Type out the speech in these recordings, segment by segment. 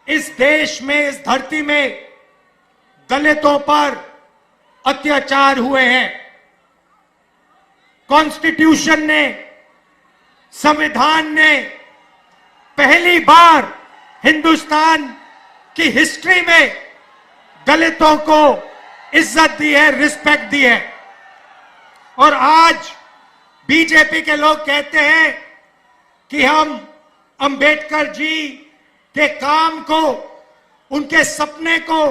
इस देश में, इस धरती में दलितों पर अत्याचार हुए हैं। कॉन्स्टिट्यूशन ने, संविधान ने पहली बार हिंदुस्तान की हिस्ट्री में दलितों को इज्जत दी है, रिस्पेक्ट दी है। और आज बीजेपी के लोग कहते हैं कि हम अंबेडकर जी के काम को, उनके सपने को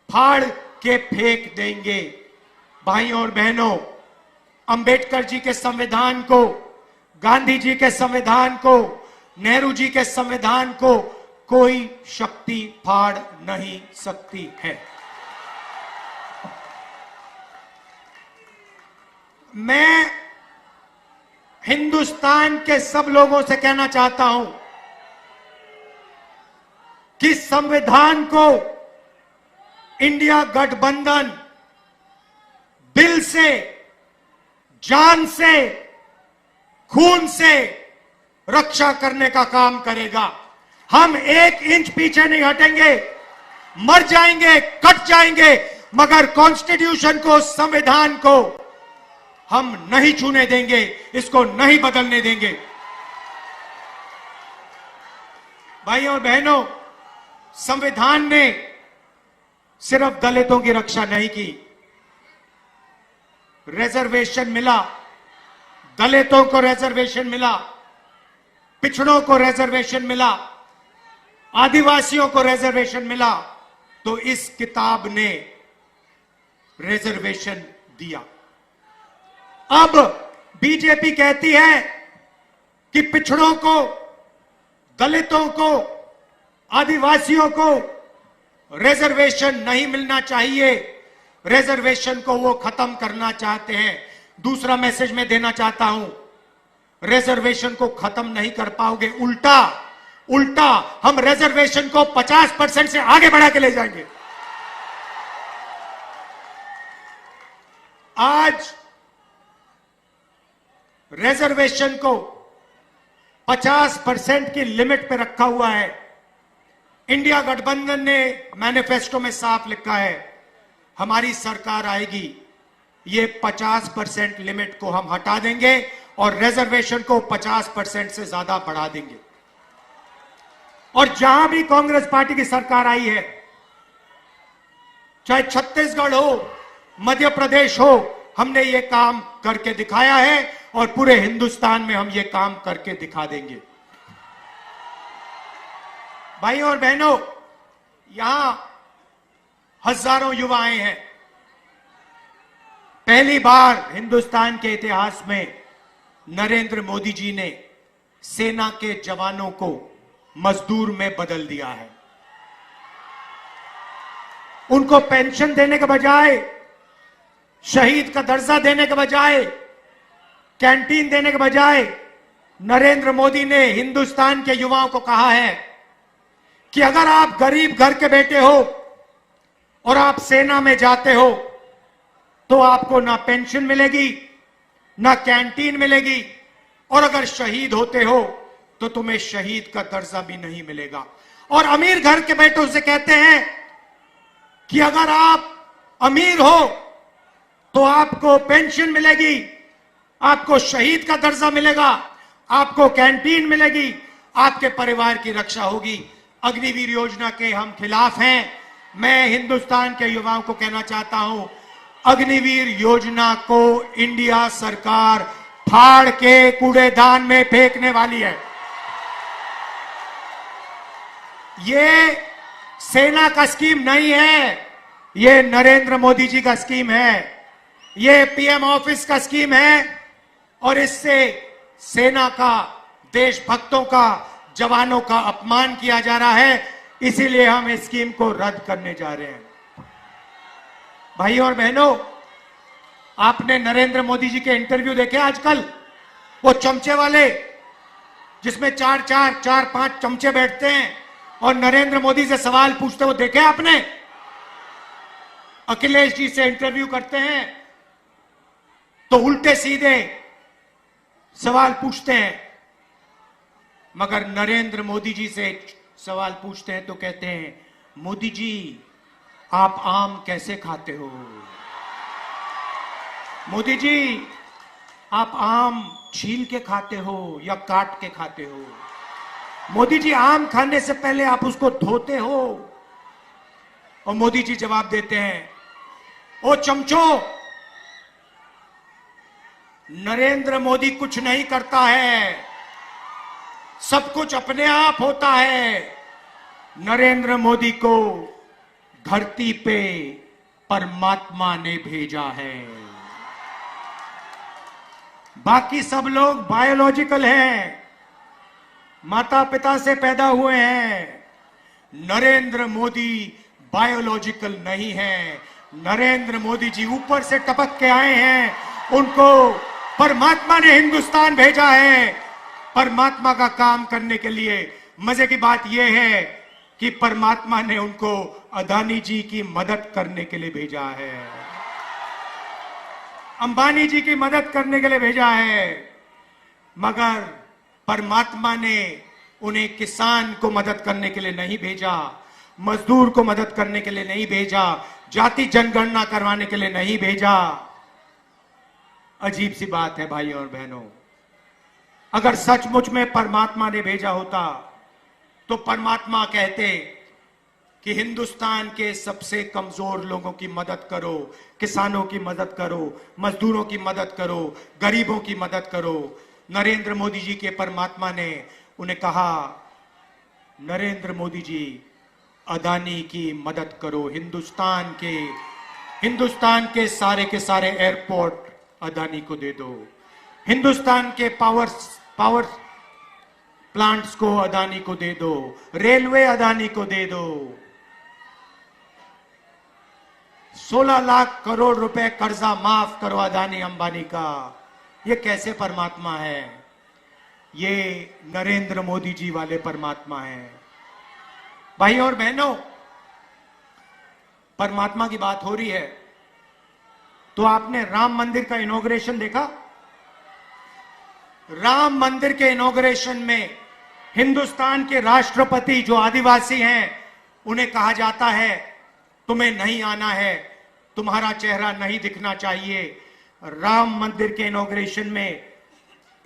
फाड़ के फेंक देंगे। भाइयों और बहनों, अंबेडकर जी के संविधान को, गांधी जी के संविधान को, नेहरू जी के संविधान को कोई शक्ति फाड़ नहीं सकती है। मैं हिंदुस्तान के सब लोगों से कहना चाहता हूं कि संविधान को इंडिया गठबंधन दिल से, जान से, खून से रक्षा करने का काम करेगा। हम 1 इंच पीछे नहीं हटेंगे। मर जाएंगे, कट जाएंगे, मगर कॉन्स्टिट्यूशन को, संविधान को हम नहीं छूने देंगे, इसको नहीं बदलने देंगे। भाइयों और बहनों, संविधान ने सिर्फ दलितों की रक्षा नहीं की। रिजर्वेशन मिला, दलितों को रिजर्वेशन मिला, पिछड़ों को रिजर्वेशन मिला, आदिवासियों को रिजर्वेशन मिला, तो इस किताब ने रिजर्वेशन दिया। अब बीजेपी कहती है कि पिछड़ों को, दलितों को, आदिवासियों को रिजर्वेशन नहीं मिलना चाहिए, रिजर्वेशन को वो खत्म करना चाहते हैं। दूसरा मैसेज मैं देना चाहता हूं, रिजर्वेशन को खत्म नहीं कर पाओगे, उल्टा हम रिजर्वेशन को 50% से आगे बढ़ा के ले जाएंगे। आज रिजर्वेशन को 50% की लिमिट पे रखा हुआ है। इंडिया गठबंधन ने मैनिफेस्टो में साफ लिखा है, हमारी सरकार आएगी, ये 50% लिमिट को हम हटा देंगे और रिजर्वेशन को 50% से ज्यादा बढ़ा देंगे। और जहां भी कांग्रेस पार्टी की सरकार आई है, चाहे छत्तीसगढ़ हो, मध्य प्रदेश हो, हमने ये काम करके दिखाया है और पूरे हिंदुस्तान में हम ये काम करके दिखा देंगे। भाइयों और बहनों, यहां हजारों युवा आए हैं। पहली बार हिंदुस्तान के इतिहास में नरेंद्र मोदी जी ने सेना के जवानों को मजदूर में बदल दिया है। उनको पेंशन देने के बजाय, शहीद का दर्जा देने के बजाय, कैंटीन देने के बजाय नरेंद्र मोदी ने हिंदुस्तान के युवाओं को कहा है कि अगर आप गरीब घर के बेटे हो और आप सेना में जाते हो तो आपको ना पेंशन मिलेगी, ना कैंटीन मिलेगी, और अगर शहीद होते हो तो तुम्हें शहीद का दर्जा भी नहीं मिलेगा। और अमीर घर के बेटों से कहते हैं कि अगर आप अमीर हो तो आपको पेंशन मिलेगी, आपको शहीद का दर्जा मिलेगा, आपको कैंटीन मिलेगी, आपके परिवार की रक्षा होगी। अग्निवीर योजना के हम खिलाफ हैं। मैं हिंदुस्तान के युवाओं को कहना चाहता हूं, अग्निवीर योजना को इंडिया सरकार फाड़ के कूड़ेदान में फेंकने वाली है। ये सेना का स्कीम नहीं है, ये नरेंद्र मोदी जी का स्कीम है, ये पीएम ऑफिस का स्कीम है, और इससे सेना का, देशभक्तों का, जवानों का अपमान किया जा रहा है। इसीलिए हम इस स्कीम को रद्द करने जा रहे हैं। भाइयों और बहनों, आपने नरेंद्र मोदी जी के इंटरव्यू देखे आजकल, वो चमचे वाले, जिसमें 4-5 चमचे बैठते हैं और नरेंद्र मोदी से सवाल पूछते, वो देखे आपने? अखिलेश जी से इंटरव्यू करते हैं तो उल्टे सीधे सवाल पूछते हैं, मगर नरेंद्र मोदी जी से सवाल पूछते हैं तो कहते हैं, मोदी जी आप आम कैसे खाते हो? मोदी जी आप आम छील के खाते हो या काट के खाते हो? मोदी जी आम खाने से पहले आप उसको धोते हो? और मोदी जी जवाब देते हैं, ओ चमचो, नरेंद्र मोदी कुछ नहीं करता है, सब कुछ अपने आप होता है। नरेंद्र मोदी को धरती पे परमात्मा ने भेजा है, बाकी सब लोग बायोलॉजिकल हैं, माता पिता से पैदा हुए हैं। नरेंद्र मोदी बायोलॉजिकल नहीं है। नरेंद्र मोदी जी ऊपर से टपक के आए हैं, उनको परमात्मा ने हिंदुस्तान भेजा है परमात्मा का काम करने के लिए। मजे की बात यह है कि परमात्मा ने उनको अदानी जी की मदद करने के लिए भेजा है, अंबानी जी की मदद करने के लिए भेजा है, मगर परमात्मा ने उन्हें किसान को मदद करने के लिए नहीं भेजा, मजदूर को मदद करने के लिए नहीं भेजा, जाति जनगणना करवाने के लिए नहीं भेजा। अजीब सी बात है भाइयों और बहनों, अगर सचमुच में परमात्मा ने भेजा होता तो परमात्मा कहते कि हिंदुस्तान के सबसे कमजोर लोगों की मदद करो, किसानों की मदद करो, मजदूरों की मदद करो, गरीबों की मदद करो। नरेंद्र मोदी जी के परमात्मा ने उन्हें कहा, नरेंद्र मोदी जी अदानी की मदद करो, हिंदुस्तान के सारे एयरपोर्ट अदानी को दे दो, हिंदुस्तान के पावर प्लांट्स को अदानी को दे दो, रेलवे अदानी को दे दो। 16 लाख करोड़ रुपए कर्जा माफ करो अदानी अंबानी का। ये कैसे परमात्मा है? ये नरेंद्र मोदी जी वाले परमात्मा है। भाइयों और बहनों, परमात्मा की बात हो रही है तो आपने राम मंदिर का इनॉग्रेशन देखा? राम मंदिर के इनॉग्रेशन में हिंदुस्तान के राष्ट्रपति जो आदिवासी हैं उन्हें कहा जाता है तुम्हें नहीं आना है, तुम्हारा चेहरा नहीं दिखना चाहिए। राम मंदिर के इनॉग्रेशन में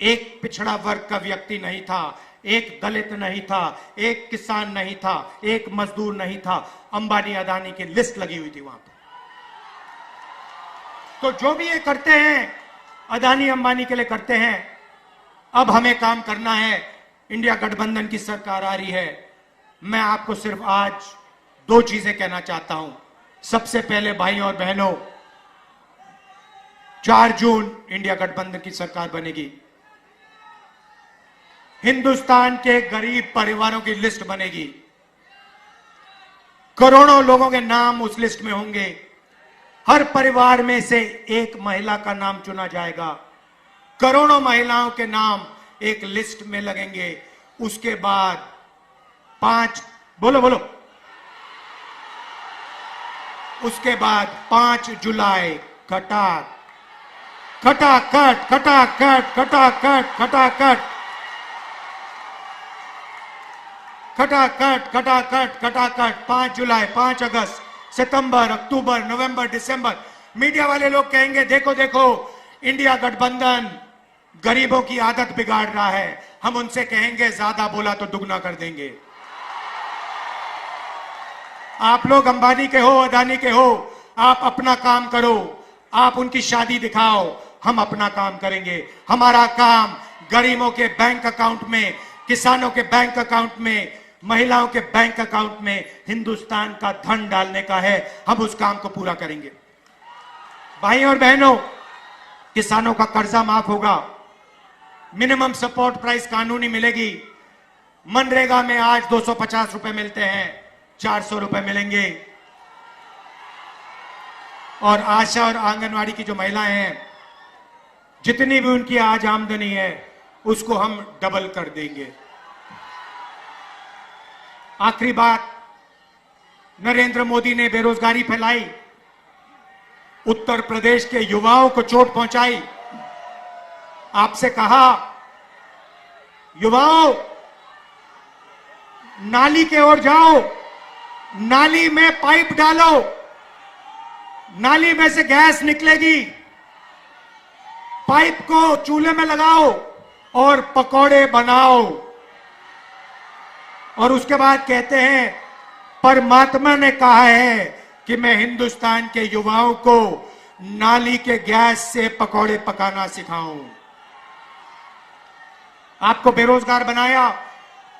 एक पिछड़ा वर्ग का व्यक्ति नहीं था, एक दलित नहीं था, एक किसान नहीं था, एक मजदूर नहीं था। अंबानी अदानी की लिस्ट लगी हुई थी वहां पर। तो जो भी ये करते हैं अदानी अंबानी के लिए करते हैं। अब हमें काम करना है, इंडिया गठबंधन की सरकार आ रही है। मैं आपको सिर्फ आज 2 चीजें कहना चाहता हूं। सबसे पहले भाइयों और बहनों, 4 जून इंडिया गठबंधन की सरकार बनेगी। हिंदुस्तान के गरीब परिवारों की लिस्ट बनेगी, करोड़ों लोगों के नाम उस लिस्ट में होंगे। हर परिवार में से एक महिला का नाम चुना जाएगा, करोड़ों महिलाओं के नाम एक लिस्ट में लगेंगे। उसके बाद 5 उसके बाद 5 जुलाई खटाखट खटाखट खटाखट खटाखट खटाखट खटाखट खटाखट खटाखट 5 जुलाई, 5 अगस्त, सितंबर, अक्टूबर, नवंबर, दिसंबर। मीडिया वाले लोग कहेंगे देखो देखो इंडिया गठबंधन गरीबों की आदत बिगाड़ रहा है। हम उनसे कहेंगे ज्यादा बोला तो दुगना कर देंगे। आप लोग अंबानी के हो, अदानी के हो, आप अपना काम करो, आप उनकी शादी दिखाओ, हम अपना काम करेंगे। हमारा काम गरीबों के बैंक अकाउंट में, किसानों के बैंक अकाउंट में, महिलाओं के बैंक अकाउंट में हिंदुस्तान का धन डालने का है। हम उस काम को पूरा करेंगे। भाइयों और बहनों, किसानों का कर्जा माफ होगा, मिनिमम सपोर्ट प्राइस कानूनी मिलेगी। मनरेगा में आज 250 रुपए मिलते हैं, 400 रुपए मिलेंगे। और आशा और आंगनवाड़ी की जो महिलाएं हैं, जितनी भी उनकी आज आमदनी है उसको हम डबल कर देंगे। आखिरी बात, नरेंद्र मोदी ने बेरोजगारी फैलाई, उत्तर प्रदेश के युवाओं को चोट पहुंचाई। आपसे कहा, युवाओं नाली के ओर जाओ, नाली में पाइप डालो, नाली में से गैस निकलेगी, पाइप को चूल्हे में लगाओ और पकौड़े बनाओ। और उसके बाद कहते हैं परमात्मा ने कहा है कि मैं हिंदुस्तान के युवाओं को नाली के गैस से पकौड़े पकाना सिखाऊं। आपको बेरोजगार बनाया,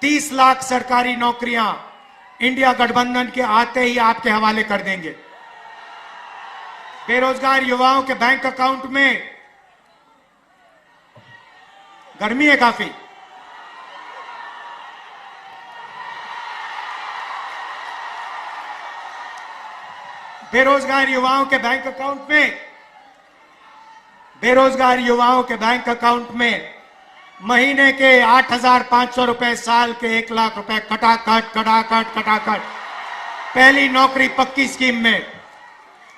30 लाख सरकारी नौकरियां इंडिया गठबंधन के आते ही आपके हवाले कर देंगे। बेरोजगार युवाओं के बैंक अकाउंट में, गर्मी है काफी, बेरोजगार युवाओं के बैंक अकाउंट में, बेरोजगार युवाओं के बैंक अकाउंट में महीने के 8,500 रुपए, साल के 1 लाख रुपए कटाकट कटाकट कटाकट, पहली नौकरी पक्की स्कीम में।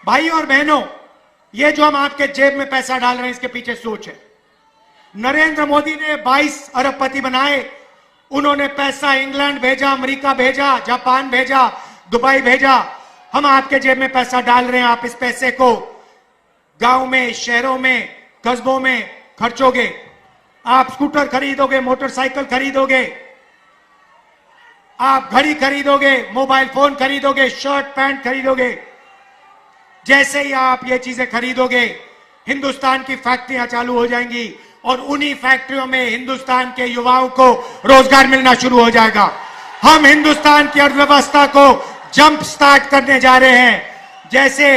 भाई और बहनों, ये जो हम आपके जेब में पैसा डाल रहे हैं, इसके पीछे सोच है। नरेंद्र मोदी ने 22 अरबपति बनाए, उन्होंने पैसा इंग्लैंड भेजा, अमेरिका भेजा, जापान भेजा, दुबई भेजा। हम आपके जेब में पैसा डाल रहे हैं, आप इस पैसे को गांव में, शहरों में, कस्बों में खर्चोगे। आप स्कूटर खरीदोगे, मोटरसाइकिल खरीदोगे, आप घड़ी खरीदोगे, मोबाइल फोन खरीदोगे, शर्ट पैंट खरीदोगे। जैसे ही आप ये चीजें खरीदोगे, हिंदुस्तान की फैक्ट्रियां चालू हो जाएंगी और उन्हीं फैक्ट्रियों में हिंदुस्तान के युवाओं को रोजगार मिलना शुरू हो जाएगा। हम हिंदुस्तान की अर्थव्यवस्था को जंप स्टार्ट करने जा रहे हैं। जैसे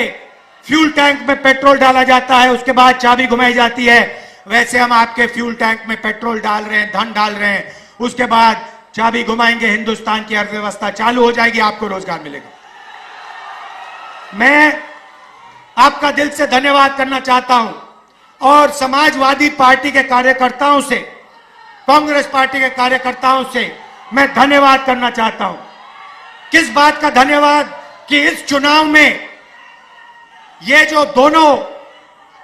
फ्यूल टैंक में पेट्रोल डाला जाता है, उसके बाद चाबी घुमाई जाती है, वैसे हम आपके फ्यूल टैंक में पेट्रोल डाल रहे हैं, धन डाल रहे हैं। उसके बाद चाबी घुमाएंगे, हिंदुस्तान की अर्थव्यवस्था चालू हो जाएगी, आपको रोजगार मिलेगा। मैं आपका दिल से धन्यवाद करना चाहता हूं और समाजवादी पार्टी के कार्यकर्ताओं से, कांग्रेस पार्टी के कार्यकर्ताओं से मैं धन्यवाद करना चाहता हूं। किस बात का धन्यवाद कि इस चुनाव में ये जो दोनों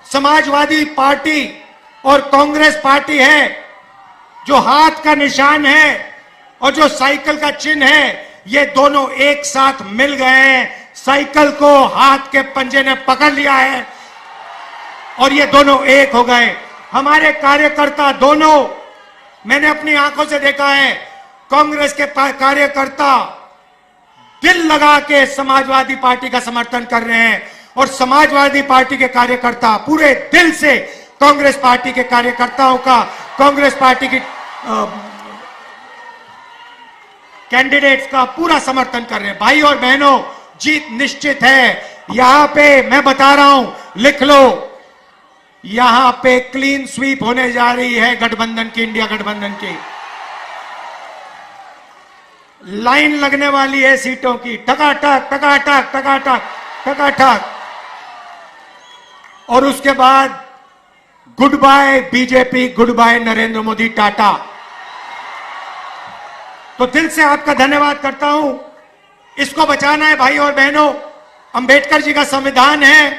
समाजवादी पार्टी और कांग्रेस पार्टी है, जो हाथ का निशान है और जो साइकिल का चिन्ह है, ये दोनों एक साथ मिल गए हैं। साइकिल को हाथ के पंजे ने पकड़ लिया है और ये दोनों एक हो गए। हमारे कार्यकर्ता दोनों, मैंने अपनी आंखों से देखा है, कांग्रेस के कार्यकर्ता दिल लगा के समाजवादी पार्टी का समर्थन कर रहे हैं और समाजवादी पार्टी के कार्यकर्ता पूरे दिल से कांग्रेस पार्टी के कार्यकर्ताओं का, कांग्रेस पार्टी की कैंडिडेट्स का पूरा समर्थन कर रहे हैं। भाई और बहनों, जीत निश्चित है। यहां पे मैं बता रहा हूं, लिख लो, यहां पे क्लीन स्वीप होने जा रही है गठबंधन की, इंडिया गठबंधन की। लाइन लगने वाली है सीटों की, टकाटक टकाटक टकाटक टकाटक। और उसके बाद goodbye BJP, goodbye Narendra Modi, tata. तो दिल से आपका धन्यवाद करता हूं। इसको बचाना है भाई और बहनों। अंबेडकर जी का संविधान है,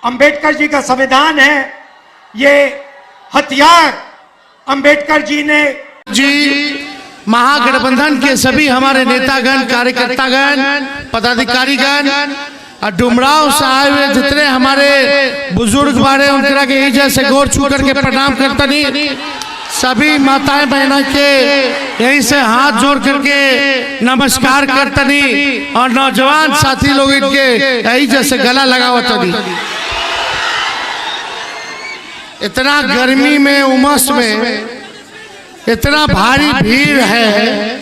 अंबेडकर जी का संविधान है, ये हथियार अंबेडकर जी ने महागठबंधन के सभी हमारे नेतागण, कार्यकर्तागण, पदाधिकारीगण और डुमराव साहब जितने हमारे बुजुर्ग बारे उनकरा के ही जैसे गोर छू करके प्रणाम करता नहीं, सभी माताएं बहनों के यहीं से हाथ जोड़ करके नमस्कार करता नहीं और नौजवान साथी लोग इनके यही जैसे गला लगावता नहीं। इतना गर्मी में, उमस में इतना भारी भीड़ है,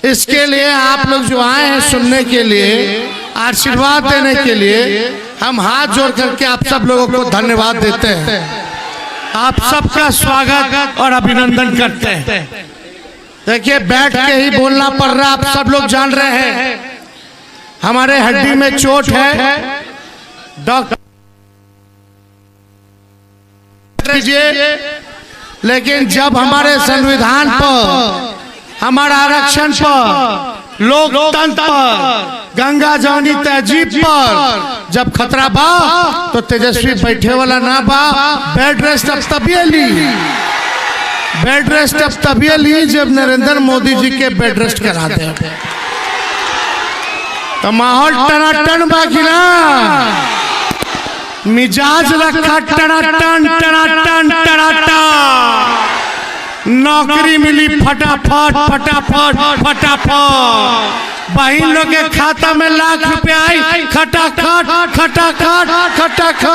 इसके लिए आप लोग जो आए हैं सुनने के लिए, आशीर्वाद देने के लिए, हम हाथ जोड़ करके आप सब लोगों को धन्यवाद देते हैं। आप सबका स्वागत और अभिनंदन करते हैं। देखिए, बैठ के ही बोलना पड़ रहा, आप सब लोग जान रहे हैं हमारे हड्डी में चोट है। डॉक्टर कीजिए, लेकिन जब हमारे संविधान पर, हमारा आरक्षण पर, लोकतंत्र पर, गंगा जमुनी तहजीब पर जब खतरा बा तो तेजस्वी बैठे वाला ना बा, बेड रेस्ट अब तभी ली। बेड रेस्ट अब तभी ली जब नरेंद्र मोदी जी के बेड रेस्ट कराते हैं तो माहौल टनाटन बाकी ना, मिजाज रखा टनाटन टनाटन टनाटन, नौकरी मिली फटाफट फटाफट फटाफट, बहन लोग के खाता में लाख रुपया आई खटाखट खटाखट खटाखट।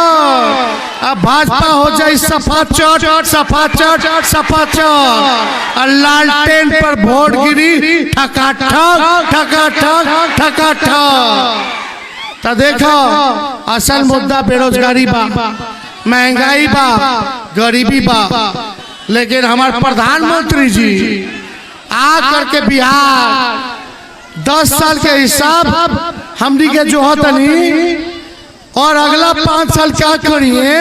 अब भाजपा हो जाए सफाचट सफाचट सफाचट, और लालटेन पर वोट गिरी ठकाठक ठकाठक ठकाठक। तो देखो असल मुद्दा बेरोजगारी बा, महंगाई बा, गरीबी बा, लेकिन हमारे प्रधानमंत्री जी आ करके बिहार 10 साल के हिसाब हमनी के जो होतनी और अगला 5 साल क्या करिए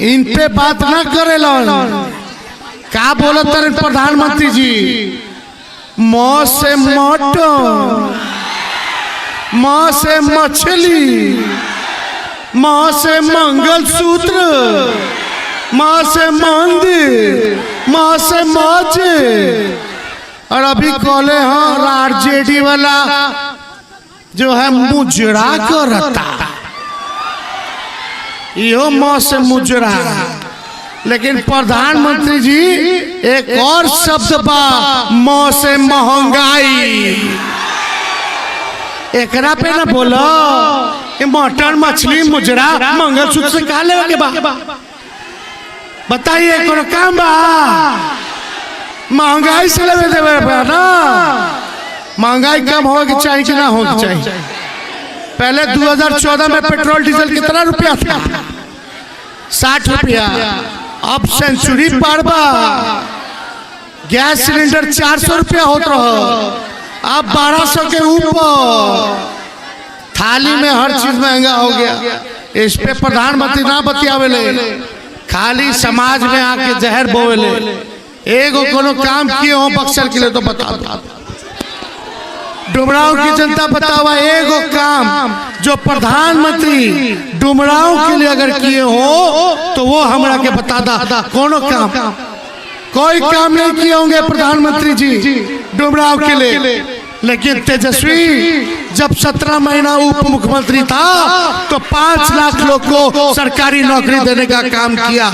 इन पे बात ना करे क्या बोलत रहे प्रधानमंत्री जी, मौत से मटन, माँ से मछली, माँ से मंगलसूत्र, माँ से मंदिर, माँ से मस्जिद। और अभी कॉले हाँ आरजेडी वाला जो है मुजरा करता, यो माँ से मुजरा। लेकिन प्रधानमंत्री जी एक और शब्द बा, माँ से महंगाई। एकरा पे ना बोलो मटन मछली मुजरा मंगलसूत्र से कहा लेवे के बा, बताइए कोनो काम बा? महंगाई से लेवे देवे ना, महंगाई कम होगी चाहिए कि ना होगी चाहिए। पहले 2014 में पेट्रोल डीजल कितना रुपया था? 60 रुपया, अब सेंचुरी पार बा। गैस सिलेंडर 400 रुपया होता रहा, अब 1200 के ऊपर। थाली में हर चीज महंगा हो गया। इस पे प्रधानमंत्री ना बतियावेले, खाली समाज में आके जहर बोवेले। एगो कोनो काम किए हो बक्सर के लिए तो बता दो, डुमराव की जनता बतावा एगो काम जो प्रधानमंत्री डुमराव के लिए अगर किए हो तो वो हमरा के बता दा। कोनो काम, कोई काम नहीं किए होंगे प्रधानमंत्री जी डुमराव के लिए। लेकिन तेजस्वी जब 17 महीना उप मुख्यमंत्री था तो 5 लाख लोग को सरकारी नौकरी देने का काम किया,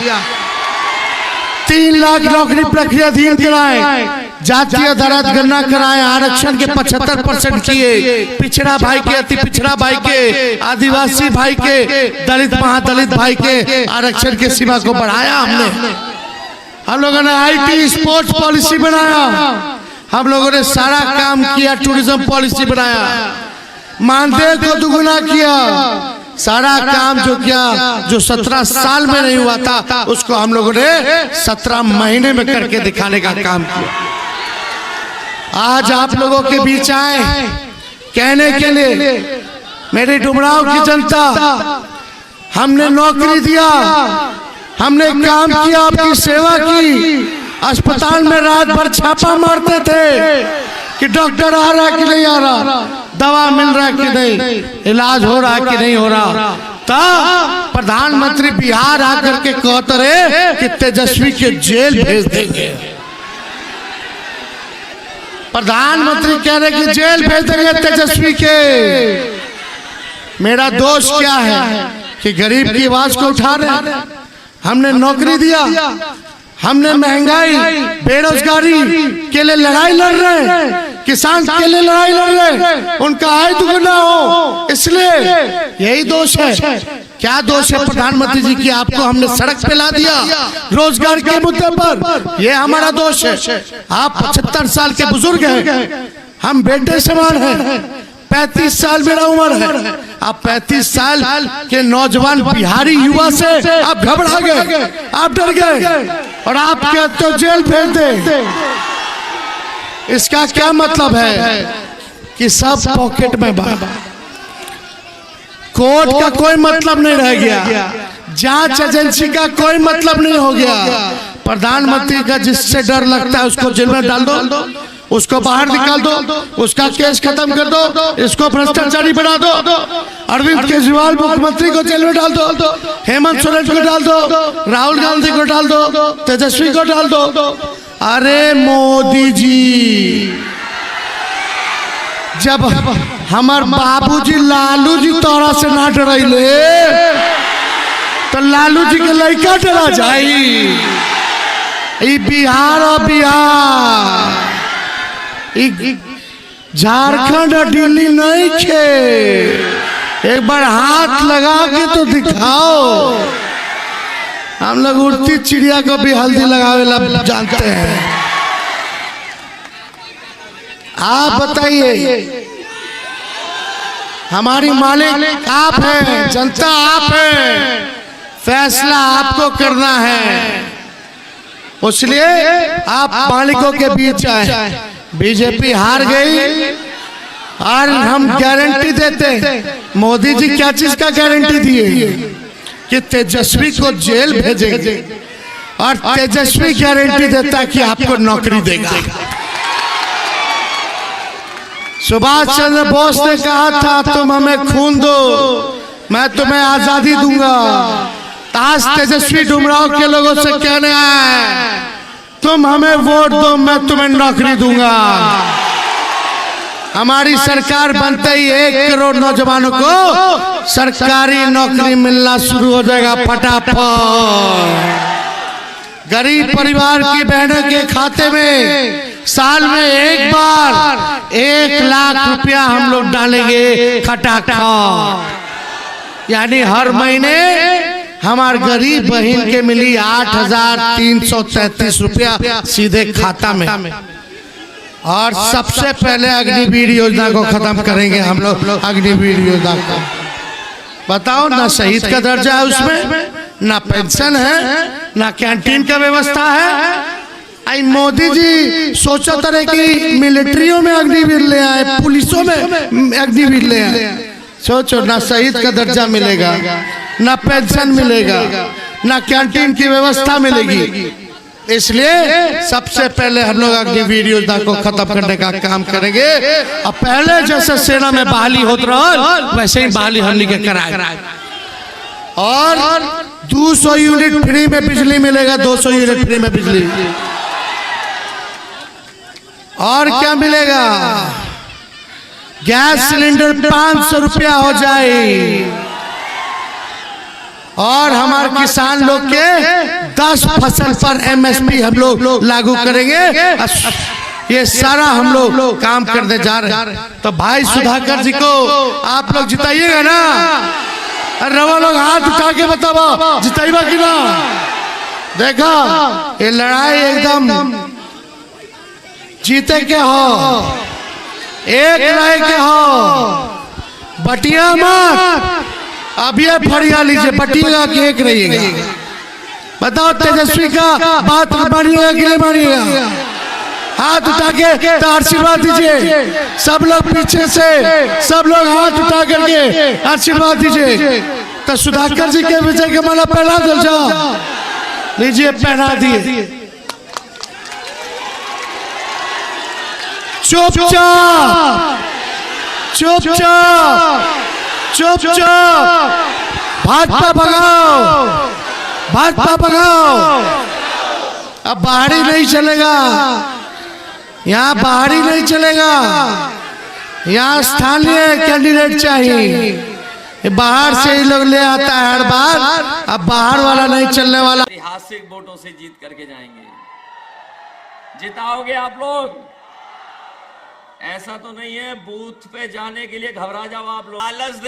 3 लाख नौकरी प्रक्रियाधीन कराए, जातीय दराज गणना कराए, आरक्षण के 75% किए, पिछड़ा भाई के, अति पिछड़ा भाई के, आदिवासी भाई के, दलित महादलित भाई के आरक्षण की सीमा को बढ़ाया। हम लोगों ने IT स्पोर्ट्स पॉलिसी बनाया, हम लोगों ने सारा काम किया, टूरिज्म पॉलिसी बनाया, मानदेय को दुगुना किया, सारा काम जो किया जो 17 साल में नहीं हुआ था उसको हम लोगों ने 17 महीने में करके दिखाने का काम किया। आज आप लोगों के बीच आए कहने के लिए, मेरी डुमराव की जनता, हमने नौकरी दिया, हमने काम किया, आपकी सेवा की। अस्पताल में रात भर छापा मारते थे कि डॉक्टर आ रहा कि नहीं आ रहा, दवा मिल रहा कि नहीं, इलाज हो रहा कि नहीं हो रहा। तब प्रधानमंत्री बिहार आकर के कहते रहे कि तेजस्वी के जेल भेज देंगे। प्रधानमंत्री कह रहे कि जेल भेज देंगे तेजस्वी के। मेरा दोष क्या है कि गरीब की आवाज को उठा रहे, हमने नौकरी दिया, हमने महंगाई बेरोजगारी के लिए लड़ाई लड़ रहे हैं, किसान के लिए लड़ाई लड़ रहे हैं, उनका आय दुगना हो, इसलिए यही दोष है। क्या दोष है प्रधानमंत्री जी की? आपको हमने सड़क पे ला दिया रोजगार के मुद्दे पर, यह हमारा दोष है। आप 75 साल के बुजुर्ग हैं, हम बेटे समान हैं, 35 साल मेरा उम्र है। आप 35 साल के नौजवान बिहारी युवा से आप घबरा गए, आप डर गए और आप कहते हो जेल भेज दे। इसका क्या मतलब है कि सब पॉकेट में बा, कोर्ट का कोई मतलब नहीं रह गया, जांच एजेंसी का कोई मतलब नहीं हो गया। प्रधानमंत्री का जिससे डर लगता है उसको जेल में डाल दो, उसको बाहर निकाल दो, उसका केस खत्म कर दो, इसको भ्रष्टाचारी बना दो। अरविंद केजरीवाल मुख्यमंत्री को जेल में डाल दो, हेमंत सोरेन को डाल दो, राहुल गांधी को डाल दो, तेजस्वी को डाल दो। अरे मोदी जी, जब हमार बाबूजी लालू जी तोरा से ना डरैले तो लालू जी के लड़का डरा जाई। बिहार और बिहार, झारखंड और दिल्ली नहीं खे। एक बार हाथ लगा के तो दिखाओ। हम लोग उड़ती चिड़िया को भी हल्दी लगावे जानते हैं। आप बताइए, हमारी मालिक आप हैं, जनता आप हैं, फैसला आपको करना है। इसलिए आप मालिकों के बीच आए। बीजेपी हार गई और हम गारंटी देते। मोदी जी क्या चीज का गारंटी दिए कि तेजस्वी को जेल भेजेंगे, और तेजस्वी गारंटी देता कि आपको नौकरी देगा। सुभाष चंद्र बोस ने कहा था, तुम हमें खून दो, मैं तुम्हें आजादी दूंगा। आज तेजस्वी डुमराव के लोगों से कहने आए, तुम हमें वोट दो, मैं तुम्हें नौकरी दूंगा। हमारी सरकार बनते ही 1 करोड़ नौजवानों को सरकारी नौकरी मिलना शुरू हो जाएगा फटाफट। गरीब परिवार की बहनों के खाते में साल में एक बार 1 लाख रुपया हम लोग डालेंगे खटाखट। यानी हर महीने हमार गरीब बहन के मिली 8,333 रुपया सीधे खाता में। और सबसे पहले अग्निवीर योजना को खत्म करेंगे हम लोग। अग्निवीर योजना को बताओ, ना शहीद का दर्जा है उसमें, ना पेंशन है, ना कैंटीन का व्यवस्था है। आई मोदी जी सोचा था कि मिलिट्रियों में अग्निवीर ले आए, पुलिसों में अग्निवीर ले आए। सोचो, ना शहीद का दर्जा मिलेगा, ना पेंशन मिलेगा, ना कैंटीन की व्यवस्था मिलेगी। इसलिए सबसे पहले हम लोग अग्निवीर योजना को खत्म करने का काम करेंगे। और पहले जैसे सेना में बहाली होता रहा, वैसे ही बहाली हम लेके कराए। और 200 यूनिट फ्री में बिजली मिलेगा, 200 यूनिट फ्री में बिजली। और क्या मिलेगा? गैस सिलेंडर 500 रुपया हो जाए। और हमारे किसान लोग के 10 फसल पर MSP हम लोग लागू करेंगे। ये सारा हम लोग काम करने जा रहे हैं। तो भाई सुधाकर जी को आप लोग जिताइएगा ना? अरे रवा लोग हाथ उठा के बताओ, जिताइबा कि ना? देखा, ये लड़ाई एकदम जीते के हो, एक रहे के हो, बटिया मत। अब ये फरिया लीजिए, बटिएगा कि एक रहिएगा? बताओ, तेजस्वी का बात मानिएगा कि नहीं मानिएगा? हाथ उठा के तो आशीर्वाद दीजिए। सब लोग पीछे से, सब लोग हाथ उठा करके आशीर्वाद दीजिए। तो सुधाकर जी के विजय के माला पहना दो, जाओ लीजिए, पहना दिए। चुपचाप चुपचाप चुपचाप भाजपा भगाओ, भाजपा भगाओ। अब बाहरी नहीं चलेगा, यहाँ बाहरी नहीं चलेगा, यहाँ स्थानीय कैंडिडेट चाहिए। बाहर से ही लोग ले आता है हर बार, अब बाहर वाला नहीं चलने वाला। ऐतिहासिक वोटों से जीत करके जाएंगे। जिताओगे आप लोग? ऐसा तो नहीं है बूथ पे जाने के लिए घबरा जाओ आप लोग। लालच